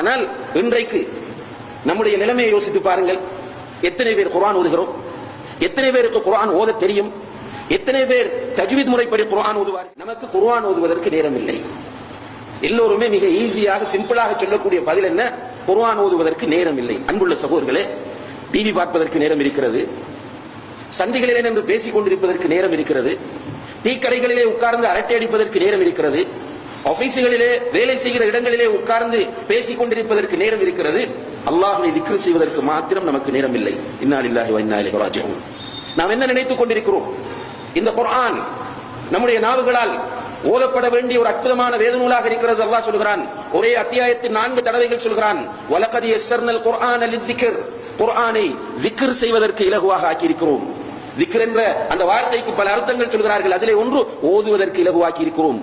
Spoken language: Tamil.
ஆனால் இன்றைக்கு நம்முடைய நிலைமையை யோசித்து பாருங்கள். எத்தனை பேர் குர்ஆன் ஓதுகிறோம்? எத்தனை பேருக்கு குர்ஆன் ஓத தெரியும்? எத்தனை பேர் தஜ்வீத் முறைப்படி குர்ஆன் ஓதுவார்? நமக்கு குர்ஆன் ஓதுவதற்கு நேரம் இல்லை. எல்லோருமே மிக ஈஸியாக சிம்பிளாக சொல்லக்கூடிய பதில் என்ன? குர்ஆன் ஓதுவதற்கு நேரம் இல்லை. அன்புள்ள சகோதரர்களே, டிவி பார்ப்பதற்கு நேரம் இருக்கிறது, சந்திகளிலே நின்று பேசிக் கொண்டிருப்பதற்கு நேரம் இருக்கிறது, டீ கடைகளிலே உட்கார்ந்து அரட்டை அடிப்பதற்கு நேரம் இருக்கிறது, ஆபீஸ்களிலே வேலை செய்கிற இடங்களிலே உட்கார்ந்து பேசிக் கொண்டிருப்பதற்கு நேரம் இருக்கிறது. அல்லாஹ்வை திக்ர் செய்வதற்கு மாத்திரம் நமக்கு நேரம் இல்லை. இன்னா லில்லாஹி வ இன்னா இலைஹி ராஜிஊன். நாம் என்ன நினைத்துக் கொண்டிருக்கிறோம்? இந்த குர்ஆன் நம்முடைய நாவுகளால் ஓதப்பட வேண்டிய ஒரு அற்புதமான வேத நூலாக இருக்கிறது. அல்லாஹ் சொல்கிறான், ஒரே அத்தியாயத்தில் 4 தடவைகள் சொல்கிறான், வலகத் யஸ்ஸர்னல் குர்ஆன லிஸ்ஸிக்ர். குர்ஆனை திக்ர் செய்வதற்கு இலகுவாக ஆக்கி இருக்கிறோம். திக்ர் என்ற அந்த வார்த்தைக்கு பல அர்த்தங்கள் சொல்கிறார்கள். அதிலே ஒன்று ஓதுவதற்கு இலகுவாக்கி இருக்கிறோம்.